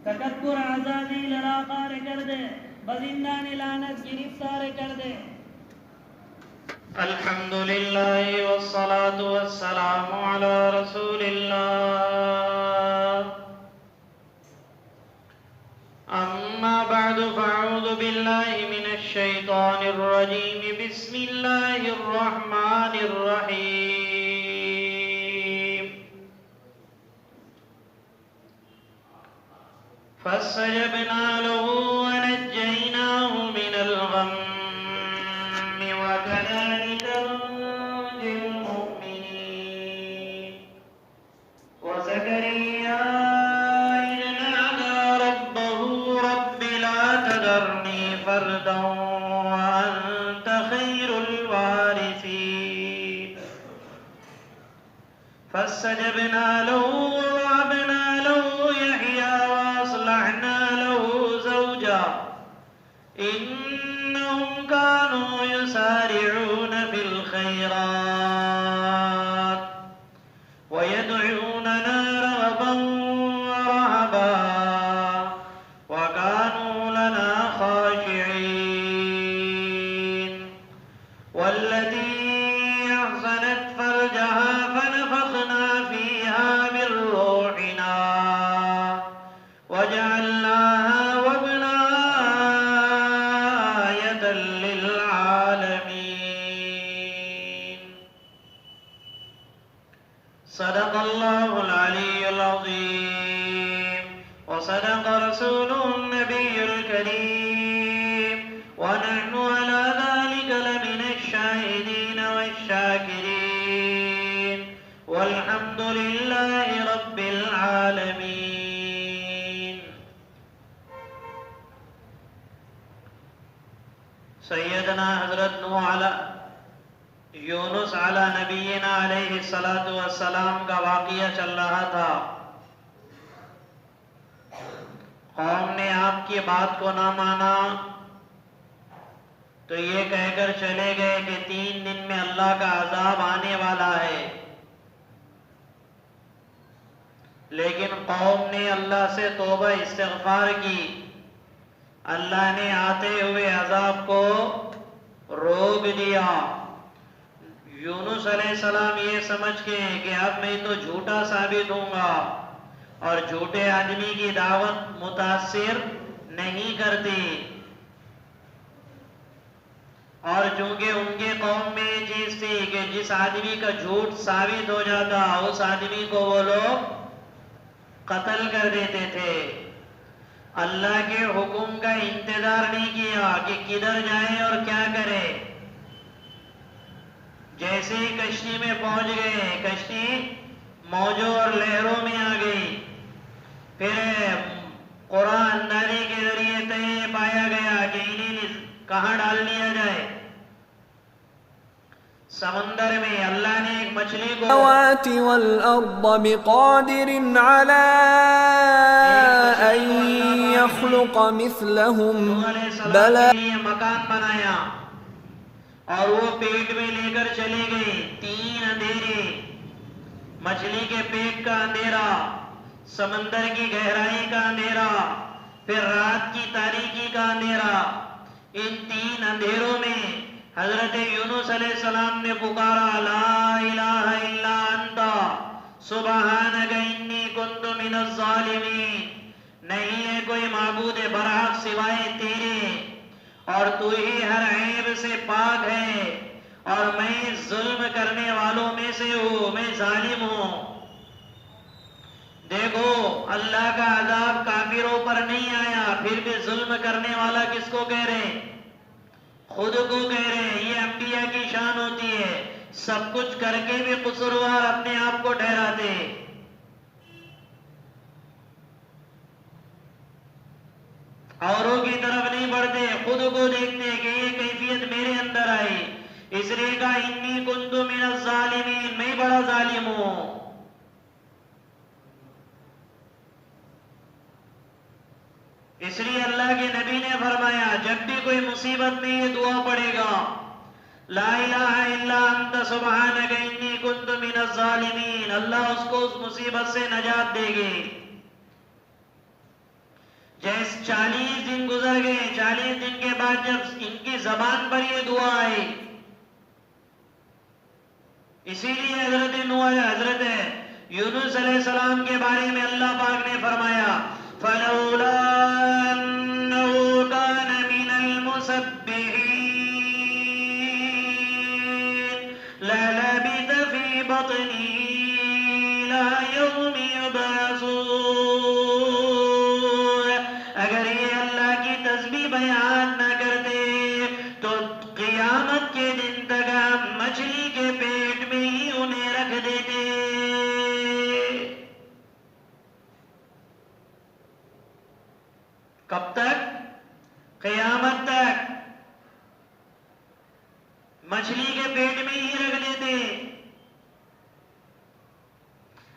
تکبر آزادی لراقار کر دے، بزندان لعنت گرفتار کر دے۔ الحمدللہ والصلاة والسلام علی رسول اللہ، اما بعد فاعوذ باللہ من الشیطان الرجیم، بسم اللہ الرحمن الرحیم۔ فاستجبنا له ونجيناه من الغم وكذلك ننجي المؤمنين۔ وزكريا إذ نادى ربه رب لا تذرني فردا وأنت خير الوارثين۔ فاستجبنا له ووهبنا له يحيى وأصلحنا له زوجا إنهم كانوا يسارعون في الخيرات ويدعوننا رغبا ورهبا وكانوا لنا خاشعين۔ والتي أحصنت فرجها فنفخنا فيها من روحنا وجعلناها وابنها آية للعالمين۔ صدق الله العلي العظيم وصدق رسوله النبي الكريم، ونحن على ذلك لمن الشاهدين والشاكرين، والحمد لله رب العالمين۔ سیدنا حضرت نوح یونس علی نبینا علیہ السلام کا واقعہ چل رہا تھا۔ قوم نے آپ کی بات کو نہ مانا تو یہ کہہ کر چلے گئے کہ 3 دن میں اللہ کا عذاب آنے والا ہے، لیکن قوم نے اللہ سے توبہ استغفار کی، اللہ نے آتے ہوئے عذاب کو روک دیا۔ یونس علیہ السلام یہ سمجھ کے کہ اب میں تو جھوٹا ثابت ہوں گا، اور جھوٹے آدمی کی دعوت متاثر نہیں کرتی، اور چونکہ ان کے قوم میں یہ چیز تھی کہ جس آدمی کا جھوٹ ثابت ہو جاتا اس آدمی کو وہ لوگ قتل کر دیتے تھے۔ اللہ کے حکم کا انتظار نہیں کیا کہ کدھر جائے اور کیا کرے، جیسے ہی کشتی میں پہنچ گئے، کشتی موجوں اور لہروں میں آ گئی، پھر قرآن اندازی کے ذریعے طے پایا گیا کہ انہیں کہاں ڈال دیا جائے۔ سمندر میں اللہ نے ایک مچھلی کو السماوات والأرض بقادر على أن يخلق مثلهم بلى۔ مکان بنایا اور وہ پیٹ میں لے کر چلے گئے، 3 اندھیرے، مچھلی کے پیٹ کا اندھیرا، سمندر کی گہرائی کا اندھیرا، پھر رات کی تاریکی کا اندھیرا۔ ان 3 اندھیروں میں حضرت یونس علیہ السلام نے پکارا، لا الہ الا انت سبحانک انی کنت من الظالمین، نہیں ہے کوئی معبود برحق سوائے تیرے، اور تو ہی ہر عیب سے پاک ہے، اور میں ظلم کرنے والوں میں سے ہوں، میں ظالم ہوں۔ دیکھو اللہ کا عذاب کافروں پر نہیں آیا، پھر بھی ظلم کرنے والا کس کو کہہ رہے ہیں؟ خود کو کہہ رہے ہیں۔ یہ انبیاء کی شان ہوتی ہے، سب کچھ کر کے بھی قصوروار اپنے آپ کو ٹھہراتے۔ اوروں کی طرف نہیں بڑھتے، خود کو دیکھتے کہ یہ کیفیت میرے اندر آئی، اس لیے کہا انی کنت من الظالمین، میں بڑا ظالم ہوں۔ اس لیے اللہ کے نبی نے فرمایا جب بھی کوئی مصیبت میں یہ دعا پڑھے گا، لا الہ الا انت سبحانک انی کنت من الظالمین، اللہ اس کو اس مصیبت سے نجات دے گی۔ اس 40 دن گزر گئے. 40 دن کے بعد جب ان کی زبان پر یہ دعا آئی، اسی لیے حضرت یونس علیہ السلام کے بارے میں اللہ پاک نے فرمایا فَلَوْلَا أَنَّهُ كَانَ مِنَ الْمُسَبِّحِينَ لَلَبِثَ فِي بَطْنِهِ إِلَى يَوْمِ يُبْعَثُونَ. اگر یہ اللہ کی تسبیح بیان نہ کرتے تو قیامت کے دن تک ہم مچھلی کے پیٹ میں ہی انہیں رکھ دیتے. کب تک؟ قیامت تک مچھلی کے پیٹ میں ہی رکھ دیتے.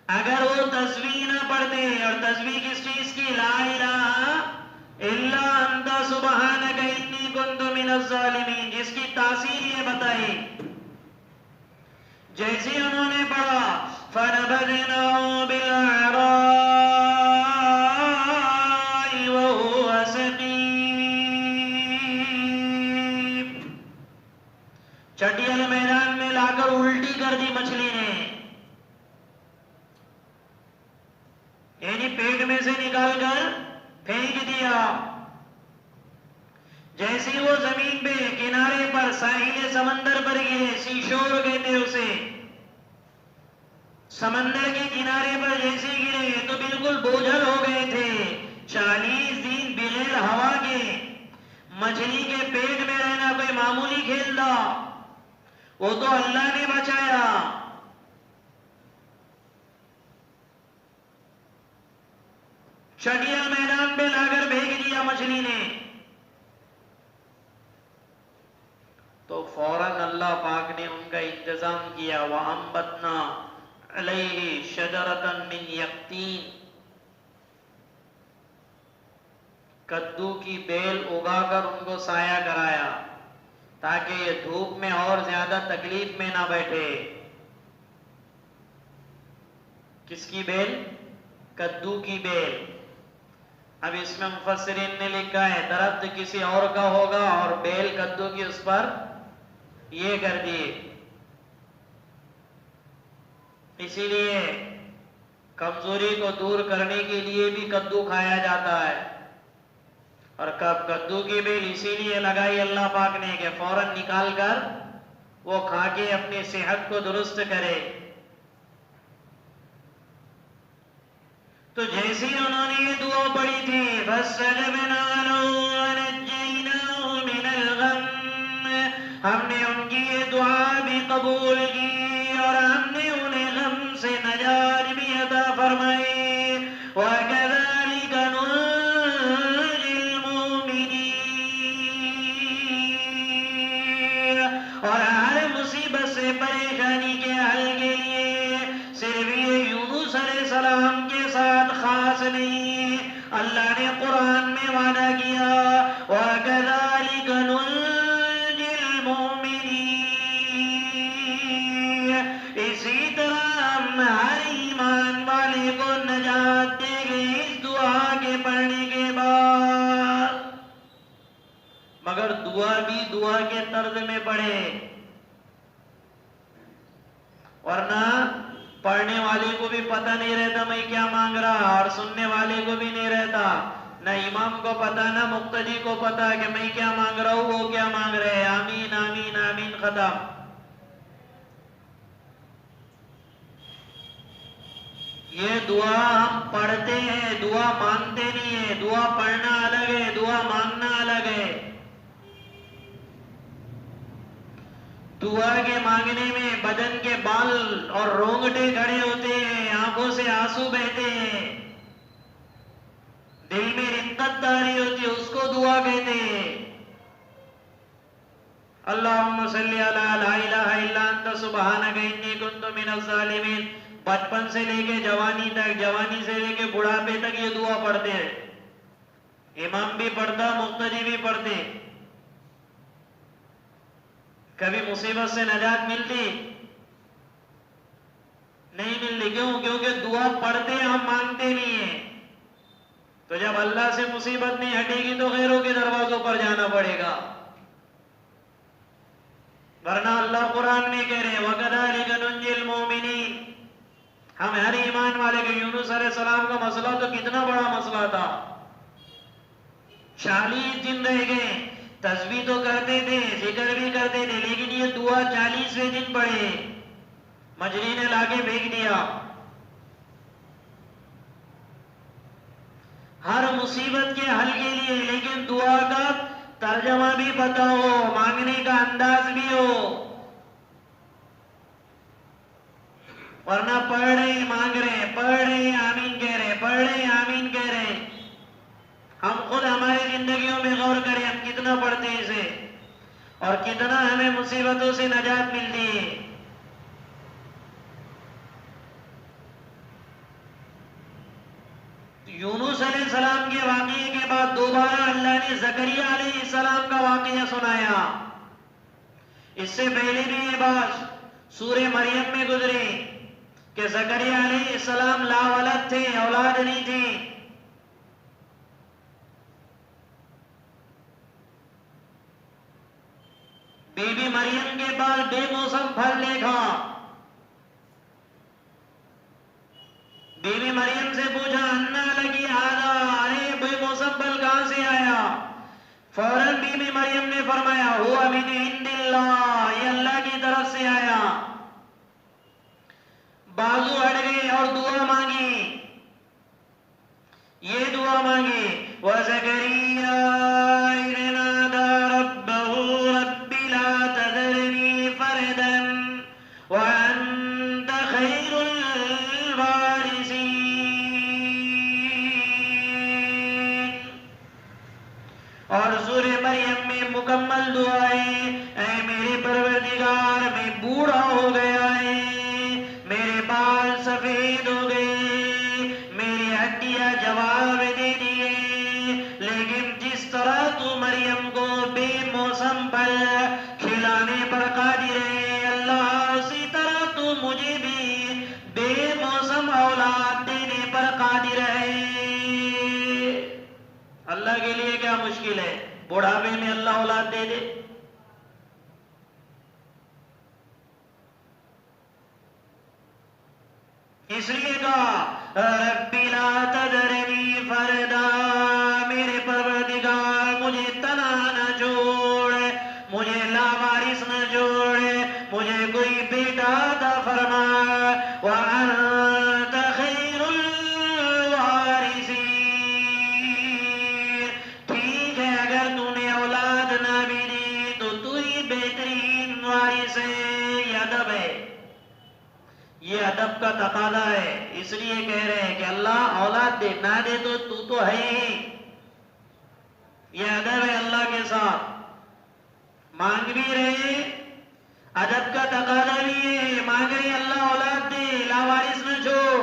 اگر وہ تسبیح نہ پڑھتے، اور تسبیح کس چیز کی؟ لا الہ الا انت سبحانک انی کنت من الظالمین، جس کی تاثیر یہ بتائی. جیسے انہوں نے پڑھا فَنَبَذْنَاهُ بِالْعَرَاءِ وَهُوَ سَقِيمٌ، چٹیل میدان میں لا کر الٹی کر دی مچھلی نے، یعنی پیٹ میں سے نکال کر پھینک دیا. جیسے وہ زمین پہ کنارے پر ساحل سمندر پر گرے، سی شور کہتے اسے، سمندر کے کنارے پر جیسے گرے تو بالکل بوجھل ہو گئے تھے. 40 دن بغیر ہوا کے مچھلی کے پیٹ میں رہنا کوئی معمولی کھیل تھا؟ وہ تو اللہ نے بچایا. چٹیل میدان پہ لا کر پھینک دیا مچھلی نے. تو فوراً اللہ پاک نے ان کا انتظام کیا. وَأَنبَتْنَا عَلَيْهِ شَجَرَةً مِّن يَقْطِينٍ، کدو کی بیل اگا کر ان کو سایہ کرایا تاکہ یہ دھوپ میں اور زیادہ تکلیف میں نہ بیٹھے. کس کی بیل؟ کدو کی بیل. اب اس میں مفسرین نے لکھا ہے درخت کسی اور کا ہوگا اور بیل کدو کی اس پر یہ کر دیے. اسی لیے کمزوری کو دور کرنے کے لیے بھی کدو کھایا جاتا ہے. اور کدو کی بیل اسی لیے لگائی اللہ پاک نے کہ فوراً نکال کر وہ کھا کے اپنی صحت کو درست کرے. تو جیسے انہوں نے یہ دعا پڑھی تھی فَاسْتَجَبْنَا لَهُ وَنَجَّيْنَاهُ مِنَ الْغَمِّ، ہم نے ان کی یہ دعا بھی قبول کی اور ہم نے انہیں غم سے نجات بھی عطا فرمائی. وَكَذَلِكَ نُنْجِي الْمُؤْمِنِينَ، اور ہر مصیبت سے پریشانی کے حل کے لیے صرف یہ یونس علیہ السلام کے ساتھ خاص نہیں، اللہ نے قرآن میں وعدہ کیا وَكَذَلِكَ نُنْجِي الْمُؤْمِنِينَ، اسی طرح ہم ہر ایمان والے کو نجات دیں گے اس دعا کے پڑھنے کے بعد. مگر دعا بھی دعا کے طرز میں پڑھے، ورنہ پڑھنے والے کو بھی پتہ نہیں رہتا میں کیا مانگ رہا، اور سننے والے کو بھی نہیں رہتا، نہ امام کو پتہ نہ مقتدی کو پتہ کہ میں کیا مانگ رہا ہوں وہ کیا مانگ رہے. آمین آمین آمین ختم. یہ دعا ہم پڑھتے ہیں، دعا مانگتے نہیں ہیں. دعا پڑھنا الگ ہے، دعا مانگنا الگ ہے. دعا کے مانگنے میں بدن کے بال اور رونگٹے کھڑے ہوتے ہیں، آنکھوں سے آنسو بہتے ہیں، دل میں رقت طاری ہوتی ہے، اس کو دعا کہتے ہیں. اللہم صلی علی لا الہ الا انت سبحانک انی کنت من الظالمین. بچپن سے لے کے جوانی تک، جوانی سے لے کے بڑھاپے تک یہ دعا پڑھتے ہیں. امام بھی پڑھتا، مقتدی بھی پڑھتے. کبھی مصیبت سے نجات ملتی؟ نہیں ملتی. کیوں؟ کیونکہ دعا پڑھتے ہم مانگتے نہیں ہیں. تو جب جب اللہ سے مصیبت نہیں ہٹے گی تو غیروں کے دروازوں پر جانا پڑے گا. ورنہ اللہ قرآن میں کہہ رہے وَكَذَلِكَ نُنْجِي الْمُؤْمِنِينَ. ہم ہر ایمان والے کے یونس علیہ السلام کا مسئلہ تو کتنا بڑا مسئلہ تھا. 40 دن رہ گئے, تسبیح تو کرتے تھے, ذکر بھی کرتے تھے, لیکن یہ دعا 40ویں دن پڑھے, مجری نے لا کے پھینک دیا. ہر مصیبت کے حل کے لیے, لیکن دعا کا ترجمہ بھی پتا ہو, مانگنے کا انداز بھی ہو. ورنہ پڑھ رہے مانگ رہے, پڑھ رہے آمین کہہ رہے, پڑھ رہے آمین کہہ رہے. ہم خود ہماری زندگیوں میں غور کریں, ہم کتنا پڑھتے ہیں اسے اور کتنا ہمیں مصیبتوں سے نجات ملتی ہے. یونس علیہ السلام کے واقعے کے بعد دوبارہ اللہ نے زکریا علیہ السلام کا واقعہ سنایا. اس سے پہلے بھی یہ بات سورہ مریم میں گزری کہ زکریا علیہ السلام لا ولد تھے, اولاد نہیں تھی. بی بی مریم کے پاس بے موسم پھل دیکھا. بی بی مریم سے پوچھا انا لگی ہذا, ارے بے موسم پھل کہاں سے آیا؟ فوراً بی بی مریم نے فرمایا ہوا من عند اللہ, یہ اللہ کی طرف سے آیا. بازو ہٹ گئے اور دعا مانگی. یہ دعا مانگی وَزَكَرِيَّا إِذْ نَادَىٰ رَبَّهُ رَبِّ لَا تَذَرْنِي فَرْدًا وَأَنْتَ خَيْرُ الْوَارِثِينَ. اور سورہ مریم میں مکمل دعا ہے, اے میرے پروردگار میں بوڑھا ہو گیا ہے, میرے بال سفید ہو گئے, میری ہڈیاں جواب دے دیے, لیکن جس طرح تو مریم کو بے موسم پھل کھلانے پر قادر ہے اللہ, اسی طرح تو مجھے بھی بے موسم اولاد دینے پر قادر ہے. اللہ کے لیے کیا مشکل ہے, بڑھاپے میں اللہ اولاد دے دے. اس لیے کہا رب لا تذرنی فردا, میرے پروردگار مجھے تنہا نہ چھوڑ, مجھے لاوارث نہ چھوڑ, مجھے کوئی بیٹا عطا فرما. وانت خیر الوارثین, ٹھیک ہے اگر تو نے اولاد نہ بھی دی تو تو ہی بہترین وارث ہے. یہ ادب ہے, یہ ادب کا تقاضا ہے. اس لیے کہہ رہے ہیں کہ اللہ اولاد دے, نہ دے تو ہے ہی. یہ ادب ہے اللہ کے ساتھ. مانگ بھی رہے, ادب کا تقاضا بھی ہے, مانگ رہے اللہ اولاد دے, لاوارث نہ چھوڑ.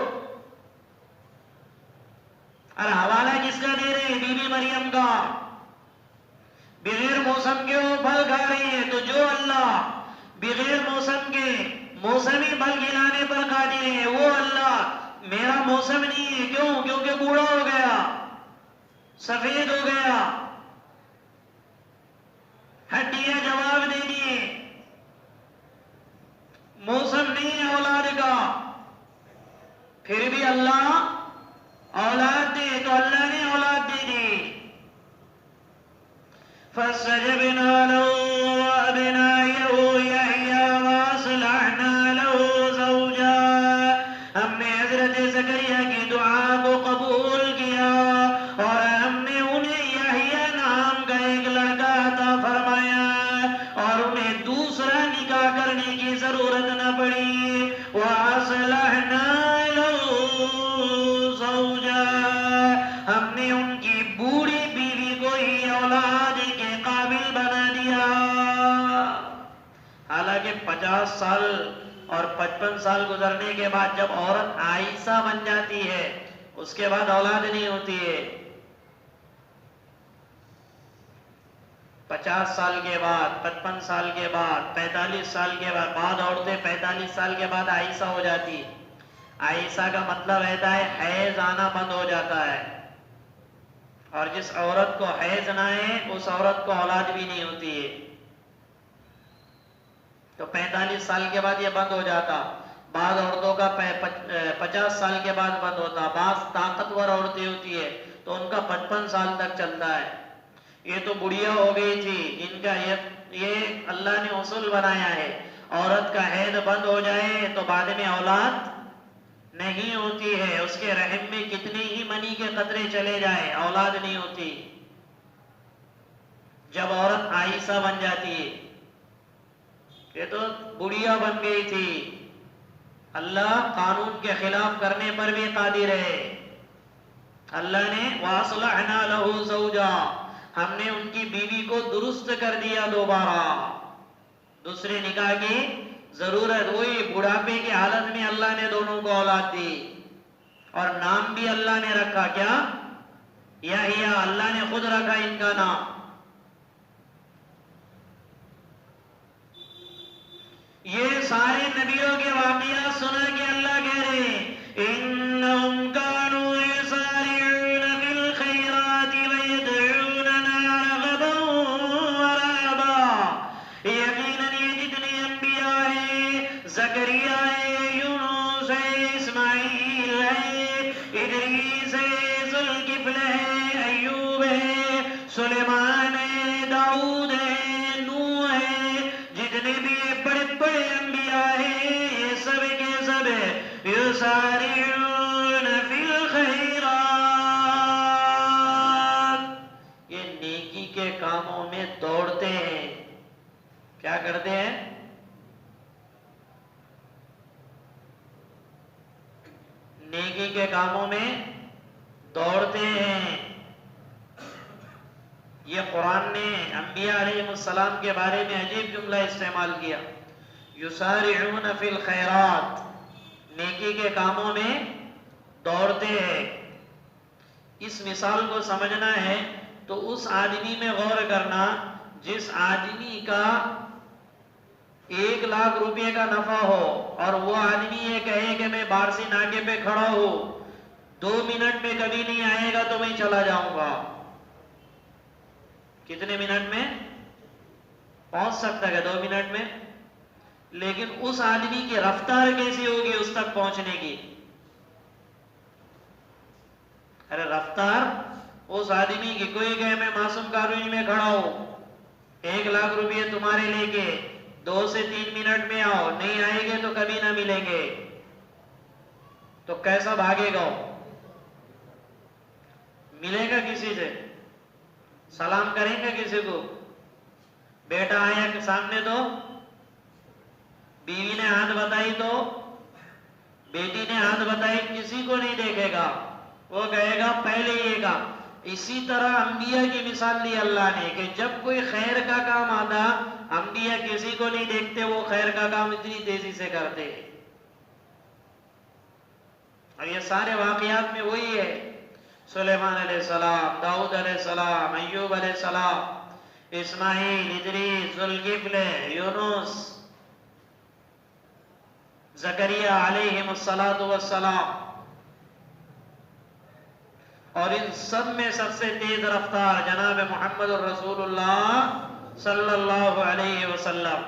اور حوالہ کس کا دے رہے, بی بی مریم کا. بغیر موسم کے وہ پھل کھا رہی ہے, تو جو اللہ بغیر موسم کے موسمی پھل کھلانے پر قادر ہے وہ اللہ. میرا موسم نہیں ہے, کیوں؟ کیونکہ بوڑھا ہو گیا, سفید ہو گیا, ہڈیاں جواب دے دیے, موسم نہیں ہے اولاد کا. پھر بھی اللہ اولاد دے, تو اللہ نے اولاد دے دی. فَاسْتَجَبْنَا لَهُ وَأَبْنَايَهُ يَحْيَىٰ وَأَصْلَحْنَا لَهُ زَوْجَهُ. ہم نے حضرت زکریا کی دعا کو قبول کیا اور ہم نے انہیں یحییٰ نام کا ایک لڑکا عطا فرمایا, اور انہیں دوسرا نکاح کرنے کی ضرورت نہ پڑی. وَأَصْلَحْنَا لَهُ زَوْجَهُ, ہم نے ان کی بوڑھی بیوی کو ہی اولاد کے قابل بنا دیا. حالانکہ 50 سال اور 55 سال گزرنے کے بعد جب عورت عائشہ بن جاتی ہے اس کے بعد اولاد نہیں ہوتی ہے. 50 سال کے بعد, 55 سال کے بعد, 45 سال کے بعد عورتیں 45 سال کے بعد عائشہ ہو جاتی. عائشہ کا مطلب رہتا ہے حیض آنا بند ہو جاتا ہے. اور جس عورت کو حیض نہ ہے اس عورت کو اولاد بھی نہیں ہوتی ہے. تو 45 سال کے بعد یہ بند ہو جاتا. بعض عورتوں کا 50 سال کے بعد بند ہوتا. بعض طاقتور عورتیں ہوتی ہے تو ان کا 55 سال تک چلتا ہے. یہ تو بڑھیا ہو گئی تھی، ان کا یہ اللہ نے اصول بنایا ہے. عورت کا حیض بند ہو جائے تو بعد میں اولاد نہیں ہوتی ہے. اس کے رحم میں کتنے ہی منی کے قطرے چلے جائے اولاد نہیں ہوتی. جب عورت عائشہ بن جاتی ہے، یہ تو بڑھیا بن گئی تھی، اللہ قانون کے خلاف کرنے پر بھی قادر ہے. اللہ نے وَأَصْلَحْنَا لَهُ زَوْجًا، ہم نے ان کی بیوی کو درست کر دیا دوبارہ. دوسرے نکاح کی ضرورت ہوئی. بڑھاپے کی حالت میں اللہ نے دونوں کو اولاد دی اور نام بھی اللہ نے رکھا. کیا؟ یحییٰ. اللہ نے خود رکھا ان کا نام. یہ سارے نبیوں کے واقعات سنا کے اللہ کہہ رہے ہیں اِنَّهُمْ كَانُوا يُسَارِعُونَ فِي الْخَيْرَاتِ وَيَدْعُونَنَا رَغَبًا وَرَهَبًا. یقیناً یہ جتنے انبیاء ہیں، زکریا ہے، یونس ہے، اسماعیل ہے، ادریس ہے، ذوالکفل ہے، ایوب ہے، سلیمان ہے، داؤد ہے، نوح ہے، جتنے بھی بڑے بڑے انبیاء ہیں، یہ سب کے سب یسارعون فی الخیرات، یہ نیکی کے کاموں میں دوڑتے ہیں. کیا کرتے ہیں؟ نیکی کے کاموں میں دوڑتے ہیں. یہ قرآن نے انبیاء علیہ السلام کے بارے میں عجیب جملہ استعمال کیا. یسارعون فی الخیرات، نیکی کے کاموں میں دوڑتے ہیں. اس مثال کو سمجھنا ہے تو اس آدمی میں غور کرنا جس آدمی کا 1 لاکھ روپے کا نفع ہو اور وہ آدمی یہ کہے کہ میں بارسی ناکے پہ کھڑا ہوں، 2 منٹ میں کبھی نہیں آئے گا تو میں چلا جاؤں گا. کتنے منٹ میں پہنچ سکتا ہے؟ 2 منٹ میں. لیکن اس آدمی کی رفتار کیسی ہوگی اس تک پہنچنے کی؟ ارے رفتار اس آدمی کی، کوئی کہے میں معصوم کالونی میں کھڑا ہوں، 1 لاکھ روپے تمہارے لے کے 2 سے 3 منٹ میں آؤ، نہیں آئے گے تو کبھی نہ ملیں گے، تو کیسا بھاگے گا؟ ملے گا کسی سے؟ سلام کریں گے کسی کو؟ بیٹا آیا کہ سامنے تو، بیوی نے ہاتھ بتائی تو، بیٹی نے ہاتھ بتائی، کسی کو نہیں دیکھے گا، وہ کہے گا پہلے یہ گا. اسی طرح انبیاء کی مثال دی اللہ نے کہ جب کوئی خیر کا کام آتا، انبیاء کسی کو نہیں دیکھتے، وہ خیر کا کام اتنی تیزی سے کرتے. اور یہ سارے واقعات میں وہی ہے. سلیمان علیہ السلام، داؤد علیہ السلام، ایوب علیہ السلام، اسماعیل، ادریس، ذوالکفل، یونس، زکریا علیہم السلام. اور ان سب میں سب سے تیز رفتار جناب محمد الرسول اللہ صلی اللہ علیہ وسلم.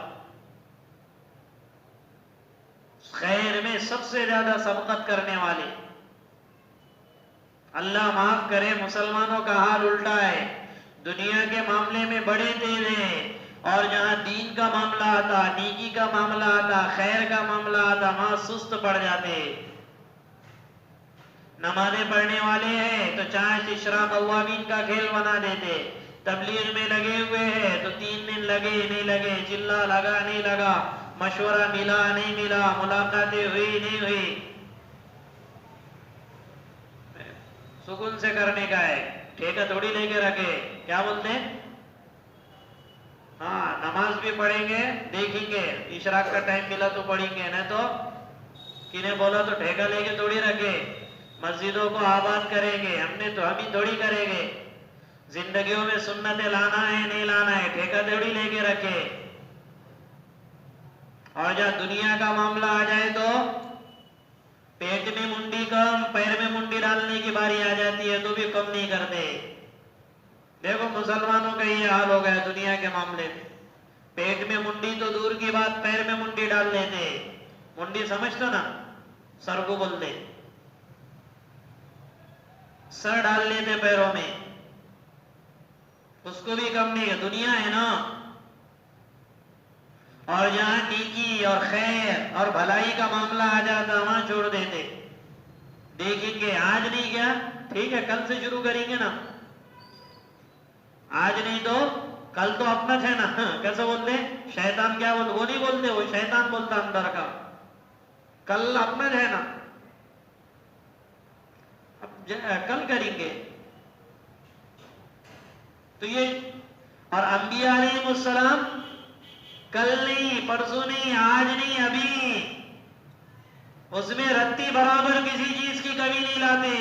خیر میں سب سے زیادہ سبقت کرنے والے. اللہ معاف کرے مسلمانوں کا حال الٹا ہے. دنیا کے معاملے میں بڑے تیز ہیں، اور جہاں دین کا معاملہ آتا، نیکی کا معاملہ آتا، خیر کا معاملہ آتا، وہاں سست پڑ جاتے. نمازیں پڑھنے والے ہیں تو چاہے اشراق اوابین کا کھیل بنا دیتے. تبلیغ میں لگے ہوئے ہیں تو 3 دن لگے نہیں لگے، چلا لگا نہیں لگا، مشورہ ملا نہیں ملا، ملاقاتیں ہوئی نہیں ہوئی، سکون سے کرنے کا ہے، ٹھیکہ تھوڑی لے کے رکھے. کیا بولتے ہیں؟ ہاں نماز بھی پڑھیں گے، دیکھیں گے اشراق کا ٹائم ملا تو پڑھیں گے، نہیں تو کنہیں بولا تو ٹھیکہ لے کے تھوڑی رکھے. مسجدوں کو آباد کریں گے، ہم ہی تھوڑی کریں گے. زندگیوں میں سنتیں لانا ہے نہیں لانا ہے، ٹھیکہ تھوڑی لے کے رکھے. اور جب دنیا کا معاملہ آ جائے تو پیٹ میں منڈی کم، پیر میں منڈی ڈالنے کی باری آ جاتی ہے تو بھی کم نہیں کرتے. دیکھو مسلمانوں کا یہ حال ہو گیا دنیا کے معاملے میں. پیٹ میں منڈی تو دور کی بات، پیر میں منڈی ڈال لیتے. منڈی سمجھتا نا، سر کو بولتے، سر ڈال لیتے پیروں میں. اس کو بھی کم نہیں ہے، دنیا ہے نا. اور جہاں نیکی اور خیر اور بھلائی کا معاملہ آ جاتا وہاں چھوڑ دیتے. دیکھیں گے آج نہیں کیا، ٹھیک ہے کل سے شروع کریں گے نا. آج نہیں تو کل تو اپنا ہے نا. کیسے بولتے؟ شیطان کیا بولتے؟ وہ نہیں بولتے، وہ شیطان بولتا اندر کا. کل اپنا ہے نا، کل کریں گے. تو یہ اور انبیاء علیہ السلام کل نہیں، پرسوں نہیں، آج نہیں، ابھی اس میں رتی برابر کسی چیز کی کمی نہیں لاتے.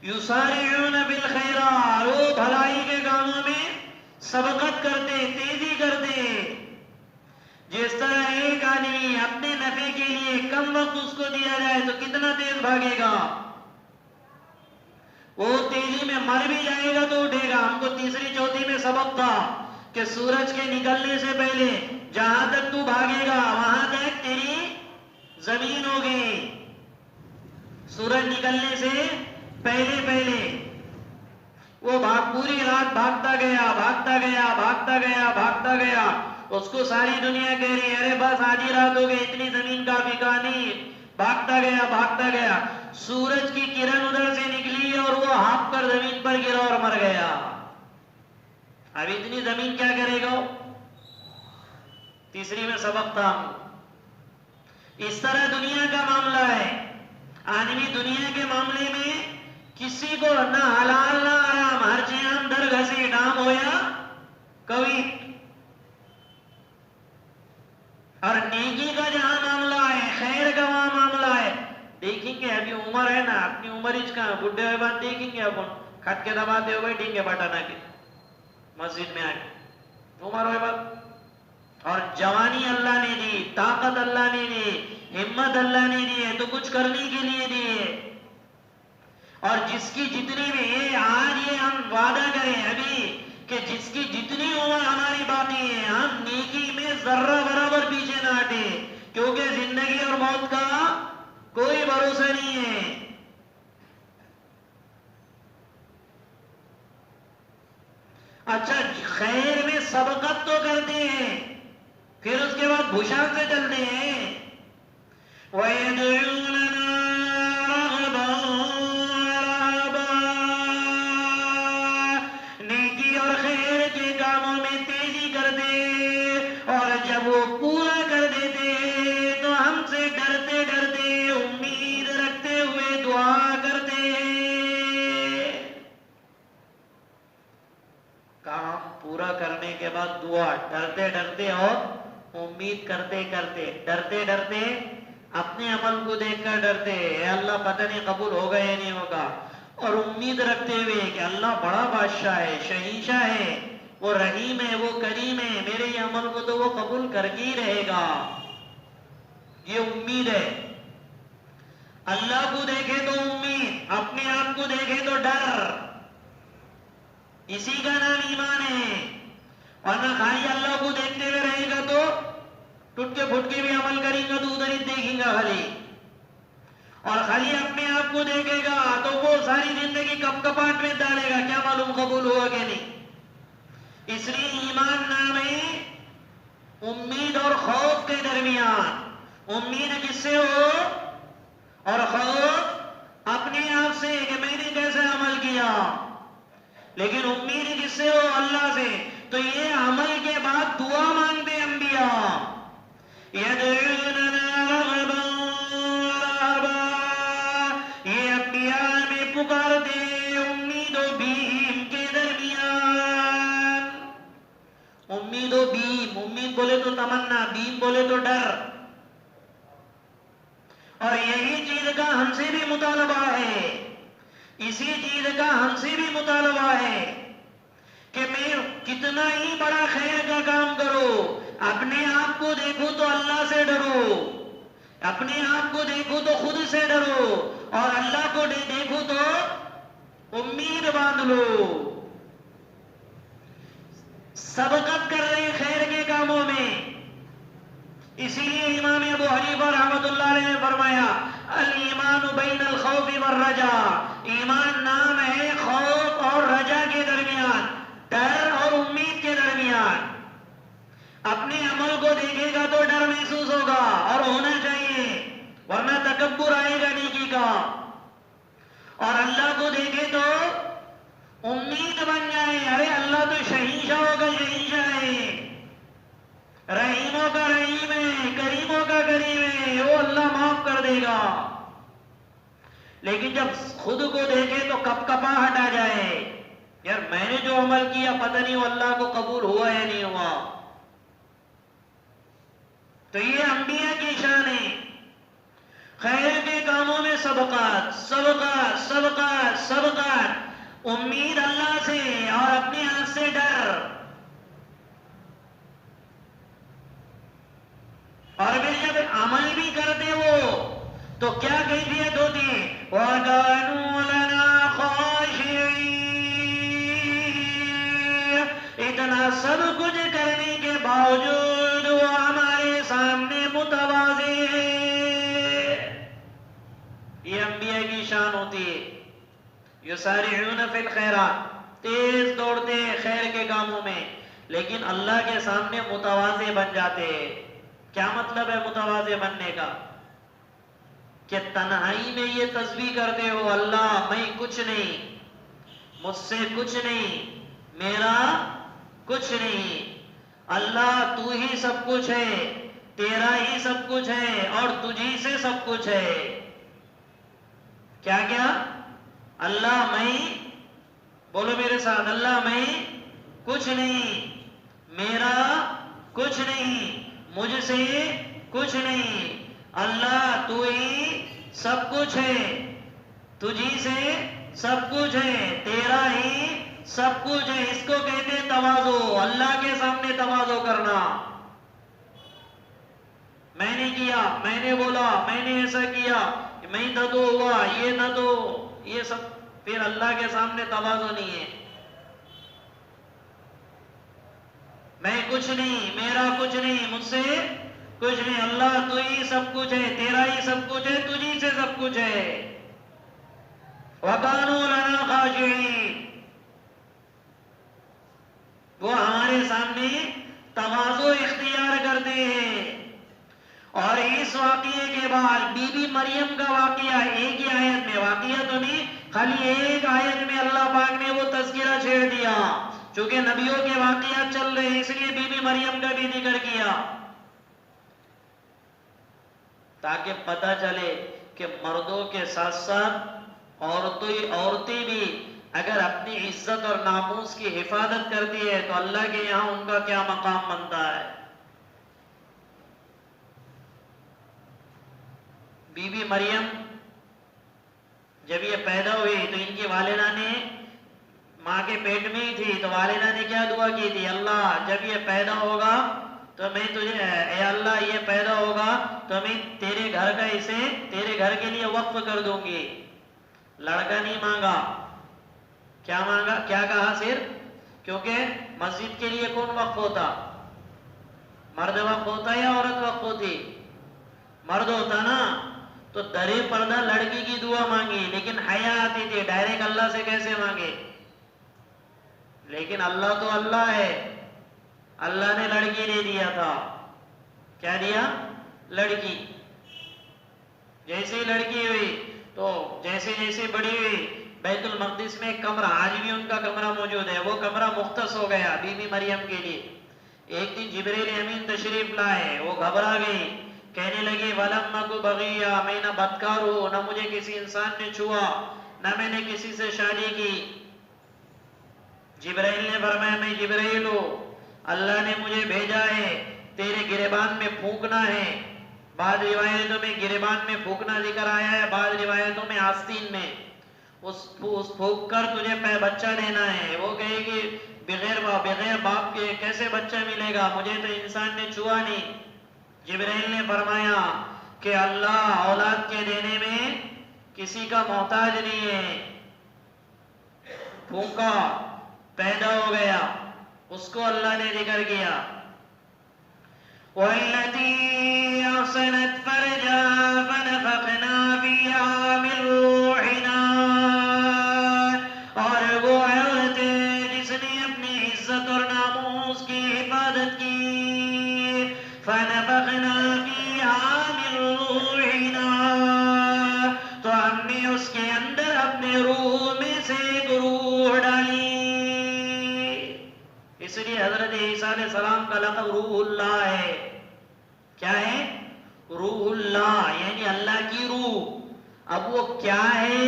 یسارعون بالخیرات، وہ بھلائی کے کاموں میں سبقت کرتے، تیزی کرتے. جس طرح ایک آدمی اپنے نفع کے لیے کم وقت اس کو دیا جائے تو کتنا تیز بھاگے گا. وہ تیزی میں مر بھی جائے گا تو اٹھے گا. ہم کو تیسری چوتھی میں سبق تھا کہ سورج کے نکلنے سے پہلے جہاں تک تو بھاگے گا وہاں تک تیری زمین ہوگی. سورج نکلنے سے پہلے پہلے وہ پوری رات بھاگتا گیا، بھاگتا گیا، بھاگتا گیا، بھاگتا گیا. اس کو ساری دنیا کہہ رہی ہے ارے بس آدھی رات ہو گئی، اتنی زمین کافی کہانی. بھاگتا گیا، بھاگتا گیا. سورج کی کرن ادھر سے نکلی اور وہ ہانپ کر زمین پر گرا اور مر گیا. اب اتنی زمین کیا کرے گا؟ تیسری میں سبق تھا. اس طرح دنیا کا معاملہ ہے. آدمی دنیا کے معاملے میں کسی کو نہ حلال نہ حرام، ہر چیز در گھسی ڈام ہویا کبھی. اور نیکی کا جہاں معاملہ ہے، خیر کا وہاں معاملہ ہے. دیکھیں گے ابھی عمر ہے نا، اپنی عمر ہی کا بڈھے ہوئے بات دیکھیں گے. اپن کھٹ کے دباتے ہوئے بیٹھیں گے بٹانا کے مسجد میں آ کے عمر ہوئے بات. اور جوانی اللہ نے دی، طاقت اللہ نے دی، ہمت اللہ نے دی ہے تو کچھ کرنے کے لیے دی ہے. اور جس کی جتنی بھی آج یہ ہم وعدہ کریں ابھی کہ جس کی جتنی عمر ہماری باقی ہے ہم نیکی میں ذرہ برابر پیچھے نہ ہٹے، کیونکہ زندگی اور موت کا کوئی بھروسہ نہیں ہے. اچھا خیر میں سبقت تو کرتے ہیں، پھر اس کے بعد بھوشان سے چلتے ہیں. وَيَدْعُونَنَا رَغَبًا وَرَهَبًا، نیکی اور خیر کے کاموں میں تیزی کرتے، اور جب وہ پورا کر دیتے تو ہم سے ڈرتے ڈرتے امید رکھتے ہوئے دعا کرتے. کام پورا کرنے کے بعد دعا، ڈرتے ڈرتے اور امید کرتے کرتے. ڈرتے ڈرتے اپنے عمل کو دیکھ کر ڈرتے، اے اللہ پتہ نہیں قبول ہوگا یا نہیں ہوگا. اور امید رکھتے ہوئے کہ اللہ بڑا بادشاہ ہے، شہنشاہ ہے، وہ رحیم ہے، وہ کریم ہے، میرے یہ عمل کو تو وہ قبول کر کے ہی رہے گا. یہ امید ہے. اللہ کو دیکھے تو امید، اپنے آپ کو دیکھے تو ڈر. اسی کا نام ایمان ہے. ورنہ خالی اللہ کو دیکھتے ہوئے رہے گا تو ٹوٹ کے پھٹ کے بھی عمل کریں گا تو ادھر ہی دیکھیں گا خالی. اور خالی اپنے آپ کو دیکھے گا تو وہ ساری زندگی کپ کپاٹ میں ڈالے گا، کیا معلوم قبول ہوا کہ نہیں. اس لیے ایمان نام ہے امید اور خوف کے درمیان. امید جس سے ہو اور خوف اپنے آپ سے کہ میں نے کیسے عمل کیا. لیکن امید جس سے ہو اللہ سے. تو یہ عمل کے بعد دعا مانگتے انبیاء. یدعوننا رغبا ورہبا، یہ انبیاء میں پکارتے امید و بیم کے درمیان. امید و بیم، امید بولے تو تمنا، بیم بولے تو ڈر. اور یہی چیز کا ہم سے بھی مطالبہ ہے، اسی چیز کا ہم سے بھی مطالبہ ہے کہ میں کتنا ہی بڑا خیر کا کام کرو، اپنے آپ کو دیکھو تو اللہ سے ڈرو، اپنے آپ کو دیکھو تو خود سے ڈرو، اور اللہ کو دیکھو تو امید باندھ لو. سبقت کر رہے خیر کے کاموں میں. اسی لیے امام ابو حنیفہ رحمۃ اللہ علیہ نے فرمایا الایمان بین الخوف والرجاء، ایمان نام ہے خوف اور رجا کے درمیان، ڈر اور امید کے درمیان. اپنے عمل کو دیکھے گا تو ڈر محسوس ہوگا اور ہونا چاہیے، ورنہ تکبر آئے گا نیکی کا. اور اللہ کو دیکھے تو امید بن جائے، ارے اللہ تو شہنشاہ ہوگا، شہنشاہ ہے، رحیموں کا رحیم ہے، کریموں کا کریم ہے، وہ اللہ معاف کر دے گا. لیکن جب خود کو دیکھے تو کپ کپاہٹ آ جائے، یار میں نے جو عمل کیا پتہ نہیں وہ اللہ کو قبول ہوا یا نہیں ہوا. تو یہ انبیاء کی شان ہے، خیر کے کاموں میں سبقات سبقات سبقات سبقات، امید اللہ سے اور اپنے آپ سے ڈر. اور پھر جب عمل بھی کرتے وہ تو کیا کیفیت ہوتی ہے؟ وَكَانُوا لَنَا خَاشِعِينَ. اتنا سب کچھ کرنے کے باوجود وہ ہمارے سامنے متواضع ہے. یہ انبیاء کی شان ہوتی ہے. یسارعون فی الخیرات، تیز دوڑتے ہیں خیر کے کاموں میں، لیکن اللہ کے سامنے متواضع بن جاتے ہیں. کیا مطلب ہے متواضع بننے کا؟ کہ تنہائی میں یہ تسبیح کرتے ہو اللہ میں کچھ نہیں، مجھ سے کچھ نہیں، میرا کچھ نہیں، اللہ تو ہی سب کچھ ہے، تیرا ہی سب کچھ ہے اور تجھی سے سب کچھ ہے. کیا کیا؟ اللہ میں، بولو میرے ساتھ، اللہ میں کچھ نہیں، میرا کچھ نہیں، مجھ سے کچھ نہیں، اللہ تو ہی سب کچھ ہے، تجھی سے سب کچھ ہے، تیرا ہی سب کچھ ہے. اس کو کہتے ہیں تواضع، اللہ کے سامنے تواضع کرنا. میں نے کیا، میں نے بولا، میں نے ایسا کیا، میں نہ تو ہوا، یہ نہ تو، یہ سب پھر اللہ کے سامنے تواضع نہیں ہے. میں کچھ نہیں، میرا کچھ نہیں، مجھ سے کچھ نہیں، اللہ تو ہی سب کچھ ہے، تیرا ہی سب کچھ ہے، تجھی سے سب کچھ ہے. وَكَانُوا لَنَا خَاشِعِينَ. وہ ہمارے سامنے تواضع اختیار کرتے ہیں. اور اس واقعے کے بعد بی بی مریم کا واقعہ ایک ہی آیت میں، واقعہ تو نہیں، خالی ایک آیت میں اللہ پاک نے وہ تذکرہ چھیڑ دیا. چونکہ نبیوں کے واقعات چل رہے ہیں اس لیے بی بی مریم کا بھی ذکر کیا، تاکہ پتہ چلے کہ مردوں کے ساتھ ساتھ عورتیں بھی اگر اپنی عزت اور ناموس کی حفاظت کرتی ہے تو اللہ کے یہاں ان کا کیا مقام بنتا ہے. بی بی مریم جب یہ پیدا ہوئی تو ان کی والدہ نے، ماں کے پیٹ میں ہی تھی تو والدہ نے کیا دعا کی تھی؟ اللہ جب یہ پیدا ہوگا تو میں تجھے، اے اللہ یہ پیدا ہوگا تو میں تیرے گھر کا اسے تیرے گھر کے لیے وقف کر دوں گی. لڑکا نہیں مانگا، کیا مانگا؟ کیا کہا؟ صرف، کیونکہ مسجد کے لیے کون وقف ہوتا؟ مرد وقف ہوتا یا عورت وقف ہوتی؟ مرد ہوتا نا. تو درِ پردہ لڑکی کی دعا مانگی، لیکن حیا آتی تھی ڈائریکٹ اللہ سے کیسے مانگے؟ لیکن اللہ تو اللہ ہے، اللہ نے لڑکی دے دیا تھا. کیا دیا؟ لڑکی. جیسے ہی لڑکی ہوئی تو جیسے جیسے بڑی ہوئی، بیت المقدس میں ایک کمرہ، آج بھی ان کا کمرہ موجود ہے، وہ کمرہ مختص ہو گیا بی بی مریم کے لیے. ایک دن جبریل امین تشریف لائے، وہ گھبرا گئی، کہنے لگی وَلَمْ أَكُ بَغِيًّا، میں نہ بدکار ہوں، نہ مجھے کسی انسان نے چھوا، نہ میں نے کسی سے شادی کی. جبرائیل نے فرمایا میں جبرائیل ہوں، اللہ نے مجھے بھیجا ہے، تیرے گریبان میں پھونکنا ہے. بعض روایتوں میں گریبان میں پھونکنا ذکر آیا ہے، بعض روایتوں میں آستین میں. اس پھونک کر تجھے بچہ دینا ہے. وہ کہے گی بغیر باپ کے کیسے بچہ ملے گا، مجھے تو انسان نے چھوا نہیں. جبرائیل نے فرمایا کہ اللہ اولاد کے دینے میں کسی کا محتاج نہیں ہے. پھونکا، پیدا ہو گیا. اس کو اللہ نے ذکر کیا. وَالَّتِي أَحْصَنَتْ فَرْجَهَا فَنَفَخْنَا فِيهَا مِن رُّوحِنَا. اور وہ عورت جس نے اپنی عزت اور ناموس کی حفاظت کی. فَنَفَخْنَا فِيهَا مِن رُّوحِنَا. تو ہم نے اس کے اندر اپنے روح میں سے ایک روح ڈالی. اس لیے حضرت عیسیٰ علیہ السلام کا لقب روح اللہ ہے. کیا ہے؟ روح اللہ، یعنی اللہ کی روح. اب وہ کیا ہے،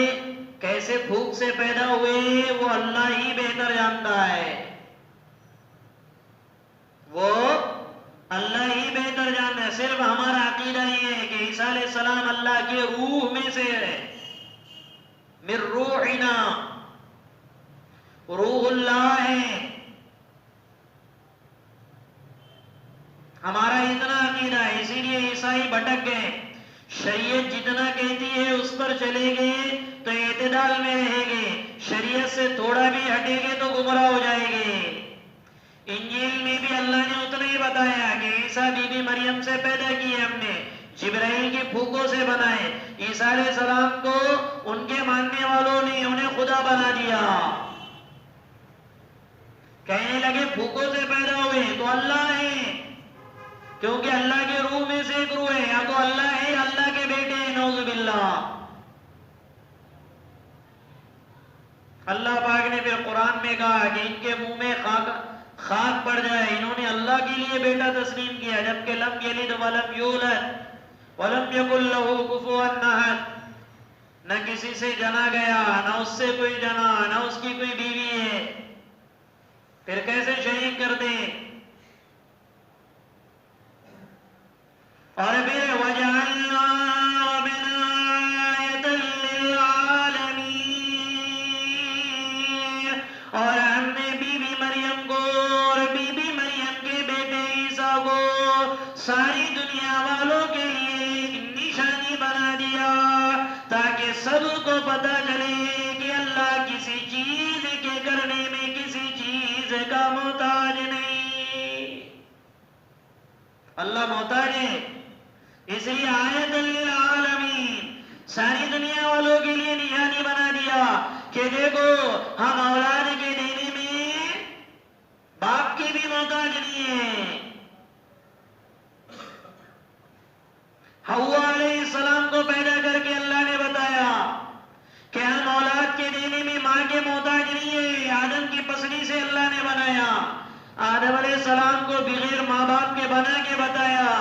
کیسے پھوک سے پیدا ہوئے، وہ اللہ ہی بہتر جانتا ہے. وہ اللہ ہی بہتر جانتا ہے. صرف ہمارا عقیدہ یہ ہے کہ عیسیٰ علیہ السلام اللہ کے روح میں سے ہے. من روحنا، روح اللہ ہے. ہمارا اتنا عقیدہ ہے. اسی لیے عیسائی بھٹک گئے. شریعت جتنا کہتی ہے اس پر چلے گے تو اعتدال میں رہیں گے، شریعت سے تھوڑا بھی ہٹیں گے تو گمراہ ہو جائیں گے. انجیل میں بھی اللہ نے اتنا ہی بتایا کہ عیسیٰ بی بی مریم سے پیدا کیے ہم نے، جبرائیل کی پھوکوں سے بنائے. عیسیٰ علیہ السلام کو ان کے ماننے والوں نے انہیں خدا بنا دیا. کہنے لگے پھوکوں سے پیدا ہوئے تو اللہ ہے، کیونکہ اللہ کے روح میں سے ایک روح ہے. یا تو اللہ ہے، اللہ کے بیٹے ہیں، نعوذ باللہ. اللہ پاک نے پھر قرآن میں کہا کہ ان کے منہ میں خاک پڑ جائے، انہوں نے اللہ کے لیے بیٹا تسلیم کیا جبکہ لم یلد ولم یولد ولم یکن لہ کفوا احد. نہ کسی سے جنا گیا، نہ اس سے کوئی جنا، نہ اس کی کوئی بیوی ہے. پھر کیسے شریک کر دیں؟ اور پھر وَجَعَلْنَا آيَةً لِّلْعَالَمِينَ. اور ہم نے بی بی مریم کو اور بی بی مریم کے بیٹے عیسیٰ کو ساری دنیا والوں کے لیے ایک نشانی بنا دیا تاکہ سب کو پتہ چلے کہ اللہ کسی چیز کے کرنے میں کسی چیز کا محتاج نہیں. اللہ محتاج ہے. اس لیے آیت للعالمین، ساری دنیا والوں کے لیے نشانی بنا دیا کہ دیکھو ہم اولاد کے دینے میں باپ کے بھی محتاج نہیں ہیں. حوا علیہ السلام کو پیدا کر کے اللہ نے بتایا کہ ہم اولاد کے دینے میں ماں کے محتاج نہیں ہے. آدم کی پسلی سے اللہ نے بنایا. آدم علیہ السلام کو بغیر ماں باپ کے بنا کے بتایا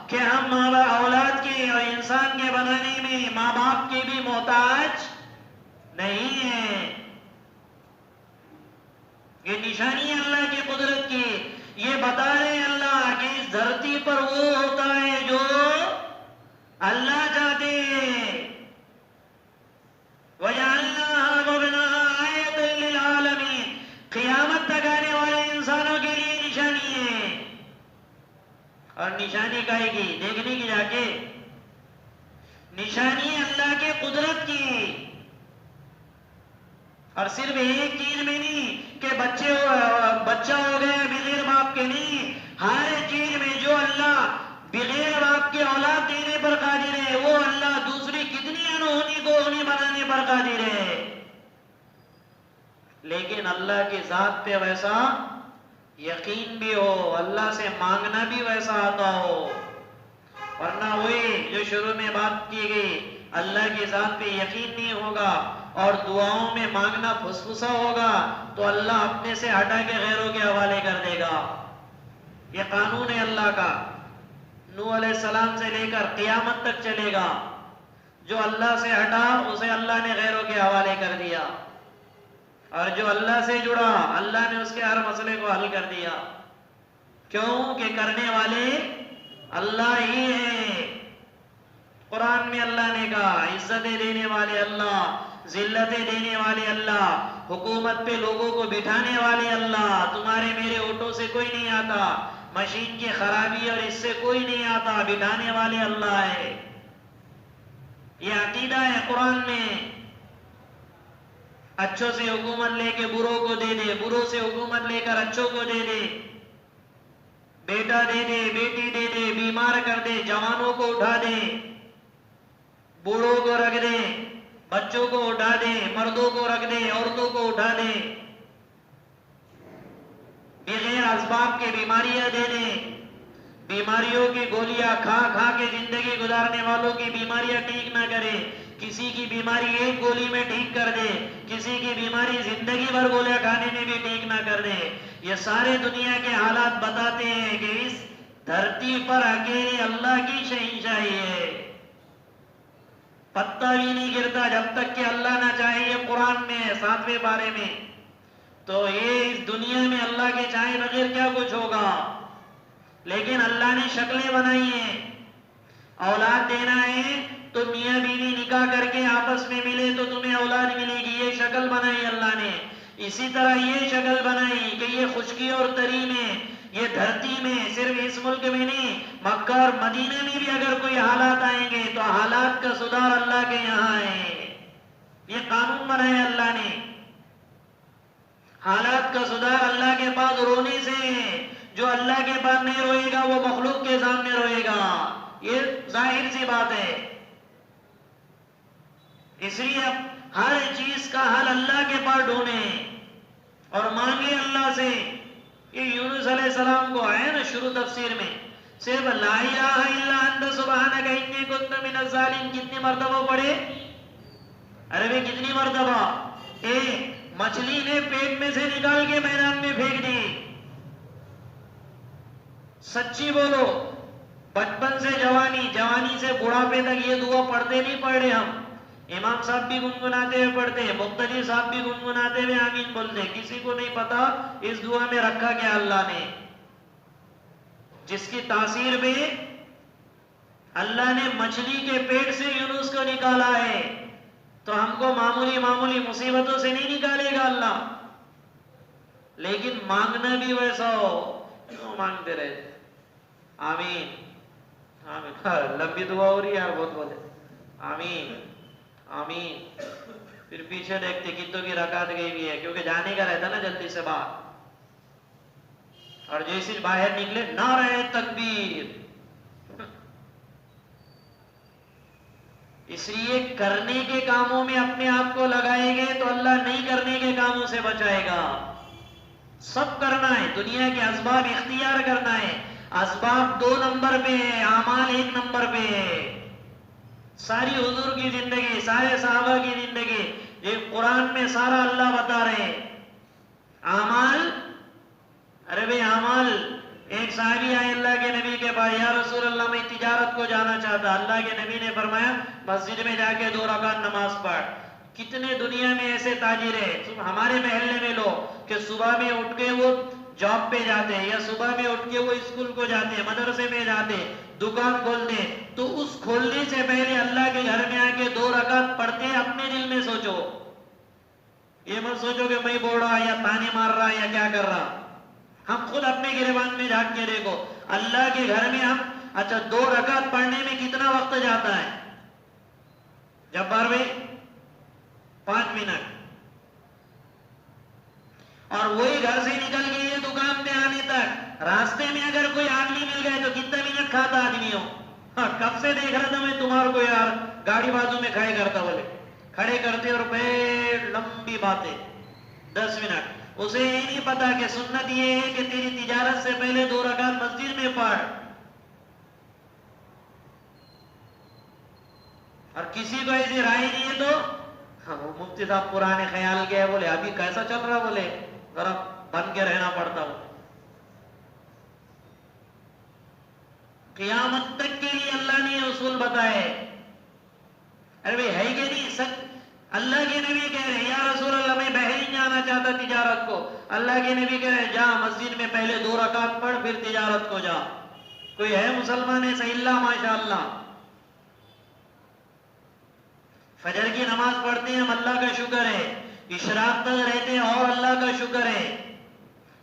کہ ہم اولاد کے اور انسان کے بنانے میں ماں باپ کے بھی محتاج نہیں ہیں. یہ نشانی ہے اللہ کی قدرت کی. یہ بتا رہے اللہ کہ اس دھرتی پر وہ ہوتا ہے جو اللہ چاہتے ہیں. وَجَعَلْنَاهَا مُبْنَاهَا آيَةً لِّلْعَالَمِينَ. قیامت تک آنے والے انسانوں کے لیے نشانی ہے. اور نشانی کائے کی؟ دیکھنے کی جا کے نشانی اللہ کے قدرت کی. اور صرف ایک چیز میں نہیں کہ بچہ ہو گیا بغیر باپ کے، نہیں. ہر چیز میں جو اللہ بغیر باپ کے اولاد دینے پر قادر ہے وہ اللہ دوسری کتنی انہونی کو انہیں بنانے پر قادر ہے. لیکن اللہ کی ذات پہ ویسا یقین بھی ہو، اللہ سے مانگنا بھی ویسا آتا ہو. ورنہ وہی جو شروع میں بات کی گئی، اللہ کی ذات پہ یقین نہیں ہوگا اور دعاؤں میں مانگنا پھسپھسا ہوگا تو اللہ اپنے سے ہٹا کے غیروں کے حوالے کر دے گا. یہ قانون ہے اللہ کا. نوح علیہ السلام سے لے کر قیامت تک چلے گا. جو اللہ سے ہٹا اسے اللہ نے غیروں کے حوالے کر دیا، اور جو اللہ سے جڑا اللہ نے اس کے ہر مسئلے کو حل کر دیا. کیوں کہ کرنے والے اللہ ہی ہیں. قرآن میں اللہ نے کہا عزتیں دینے والے اللہ، ذلتیں دینے والے اللہ، حکومت پہ لوگوں کو بٹھانے والے اللہ. تمہارے میرے اوٹوں سے کوئی نہیں آتا، مشین کی خرابی اور اس سے کوئی نہیں آتا، بٹھانے والے اللہ ہے. یہ عقیدہ ہے قرآن میں. اچھوں سے حکومت لے کے بروں کو دے دے، بروں سے حکومت لے کر اچھوں کو دے دے، بیٹا دے دے، بیٹی دے دے، بیمار کر دے، جوانوں کو اٹھا دے، بوڑھوں کو رکھ دے، بچوں کو اٹھا دے، مردوں کو رکھ دے، عورتوں کو اٹھا دے، بغیر اسباب کے بیماریاں دے دے، بیماریوں کی گولیاں کھا کھا کے زندگی گزارنے والوں کی بیماریاں ٹھیک نہ کرے، کسی کی بیماری ایک گولی میں ٹھیک کر دے، کسی کی بیماری زندگی بھر گولیاں کھانے میں بھی ٹھیک نہ کر دے۔ یہ سارے دنیا کے حالات بتاتے ہیں کہ اس دھرتی پر اکیلے اللہ کی شہنشاہی ہے، پتا بھی نہیں گرتا جب تک کہ اللہ نہ چاہے، یہ قرآن میں ہے 7ویں پارے میں۔ تو یہ اس دنیا میں اللہ کے چاہے بغیر کیا کچھ ہوگا، لیکن اللہ نے شکلیں بنائی ہیں، اولاد دینا ہے تو میاں بیوی نکاح کر کے آپس میں ملے تو تمہیں اولاد ملے گی، یہ شکل بنائی اللہ نے۔ اسی طرح یہ شکل بنائی کہ یہ خشکی اور تری میں، یہ دھرتی میں، صرف اس ملک میں نہیں، مکہ اور مدینہ میں بھی اگر کوئی حالات آئیں گے تو حالات کا سدھار اللہ کے یہاں ہے، یہ قانون بنایا اللہ نے۔ حالات کا سدھار اللہ کے پاس رونے سے ہے، جو اللہ کے پاس نہیں روئے گا وہ مخلوق کے سامنے روئے گا، یہ ظاہر سی بات ہے۔ اس لیے اب ہر چیز کا حل اللہ کے پاس ڈھونڈیں اور مانگے اللہ سے۔ یہ یونس علیہ السلام کو آیا نا شروع تفسیر میں، صرف لا الہ الا انت سبحانک انی کنت من الظالمین کتنی مرتبہ پڑھے؟ عربی کتنی مرتبہ؟ مچھلی نے پیٹ میں سے نکال کے میدان میں پھینک دی۔ سچی بولو، بچپن سے جوانی، جوانی سے بڑھاپے تک یہ دعا پڑھتے نہیں پڑھ رہے ہم؟ امام صاحب بھی گنگناتے ہوئے پڑھتے ہیں، مقتدی صاحب بھی گنگناتے ہوئے آمین بولتے ہیں، کسی کو نہیں پتا اس دعا میں رکھا کیا اللہ نے، جس کی تاثیر میں اللہ نے مچھلی کے پیٹ سے یونس کو نکالا ہے۔ تو ہم کو معمولی معمولی مصیبتوں سے نہیں نکالے گا اللہ، لیکن مانگنا بھی ویسا ہو، کیوں مانگتے رہتے؟ آمین آمین، لمبی دعا ہو رہی ہے یار، بہت بولے آمین آمین، پھر پیچھے دیکھتے کتوں کی رکعت گئی بھی ہے، کیونکہ جانے کا رہتا نا جلدی سے باہر، اور جیسے باہر نکلے نعرہ تکبیر۔ اس لیے کرنے کے کاموں میں اپنے آپ کو لگائیں گے تو اللہ نہیں کرنے کے کاموں سے بچائے گا۔ سب کرنا ہے، دنیا کے اسباب اختیار کرنا ہے، اسباب 2 نمبر پہ ہے، اعمال 1 نمبر پہ ہے۔ ساری حضور کی زندگی، سارے صحابہ کی زندگی، یہ قرآن میں سارا اللہ بتا رہے ہیں۔ اعمال، ارے بھائی اعمال، ایک صحابی آئے اللہ کے نبی کے پاس، یا رسول اللہ میں تجارت کو جانا چاہتا، اللہ کے نبی نے فرمایا مسجد میں جا کے 2 رکعت نماز پڑھ۔ کتنے دنیا میں ایسے تاجر ہیں، ہمارے محلے میں لوگ کہ صبح میں اٹھ کے وہ جاب پہ جاتے ہیں، یا صبح میں اٹھ کے وہ اسکول کو جاتے ہیں، مدرسے میں جاتے ہیں، دکان کھولتے ہیں، تو اس کھولنے سے پہلے اللہ کے گھر میں آ کے 2 رکعت پڑھتے ہیں۔ اپنے دل میں سوچو، یہ مت سوچو کہ میں بول رہا یا تانے مار رہا یا کیا کر رہا، ہم خود اپنے گریبان میں جھانک کے دیکھو، اللہ کے گھر میں ہم اچھا 2 رکعت پڑھنے میں کتنا وقت جاتا ہے؟ جبار بھائی 5 منٹ، اور وہی گھر سے نکل کے یہ دکان پہ آنے تک راستے میں اگر کوئی آدمی مل گئے تو کتنا منٹ کھاتا آدمی ہو؟ کب سے دیکھ رہا تھا میں تمہارے کو یار، گاڑی بازو میں کھائے کرتا، بولے کھڑے کرتے اور بیٹھ لمبی باتیں 10 منٹ۔ اسے یہ نہیں پتا کہ سنت یہ ہے کہ تیری تجارت سے پہلے 2 رکعت مسجد میں پڑھ۔ اور کسی کو ایسی رائے نہیں ہے تو وہ مفتی صاحب پرانے خیال کے ہے، بولے ابھی کیسا چل رہا، بولے ذرا بن کے رہنا پڑتا ہو۔ قیامت تک کے لیے اللہ نے یہ اصول بتائے۔ ارے بھائی ہے کہ نہیں؟ سچ اللہ کے نبی کہہ رہے یا رسول اللہ میں بحرین جانا چاہتا تجارت کو، اللہ کے نبی کہہ رہے جا مسجد میں پہلے 2 رکعت پڑھ پھر تجارت کو جا۔ کوئی ہے مسلمان ایسا؟ اللہ ماشاءاللہ۔ فجر کی نماز پڑھتے ہیں ہم، اللہ کا شکر ہے، اشراق تک رہتے ہیں اور اللہ کا شکر ہے،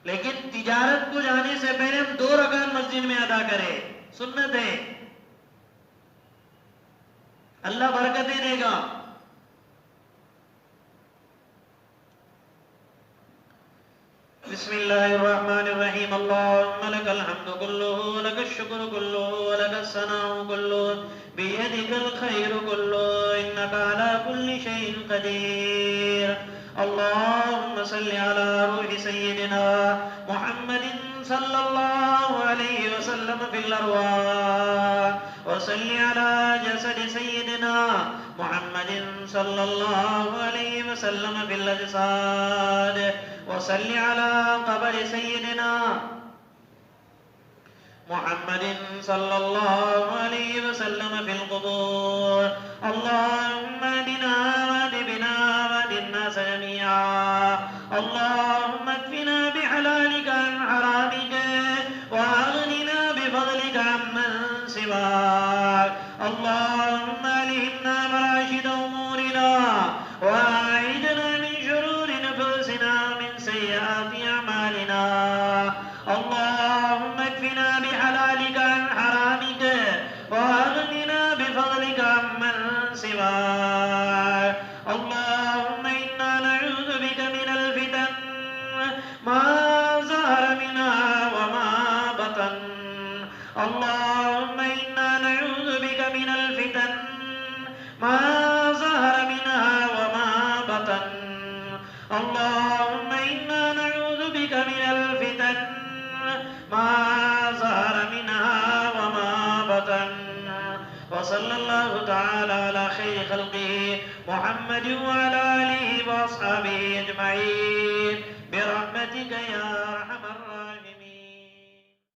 لیکن تجارت کو جانے سے پہلے ہم 2 رکعت مسجد میں ادا کریں، سنت ہے، اللہ برکتیں دے گا۔ بسم الله الرحمن الرحيم اللهم لك الحمد كله ولك الشكر كله ولك الثناء كله بيدك الخير كله إنك على كل شيء قدير اللهم صل على روح سيدنا محمد صلى الله عليه وسلم في الأرواح وصل على جسد سيدنا محمد صلى الله عليه وسلم في الأجساد وصل على قبر سيدنا محمد صلى الله عليه وسلم في القبور اللهم اهدنا واهد بنا واهد الناس جميعا اللهم اكفنا بحلالك عن حرامك واغننا بفضلك عمن سواك اللهم الهمنا مراشد امورنا واعذنا من شرور نفوسنا ومن سيئات اعمالنا اللهم اكفنا بحلالك عن حرامك واغننا بفضلك عمن سواك اللهم انا نعوذ بك من الفتن ما ظهر منها وما بطن اللهم انا نعوذ بك من الفتن ما ظهر منها وما بطن اللهم انا نعوذ بك من الفتن ما ظهر منها وما بطن وصلى الله تعالى على خير خلقه محمد وعلى آله وأصحابه أجمعين برحمتك يا أرحم الراحمين.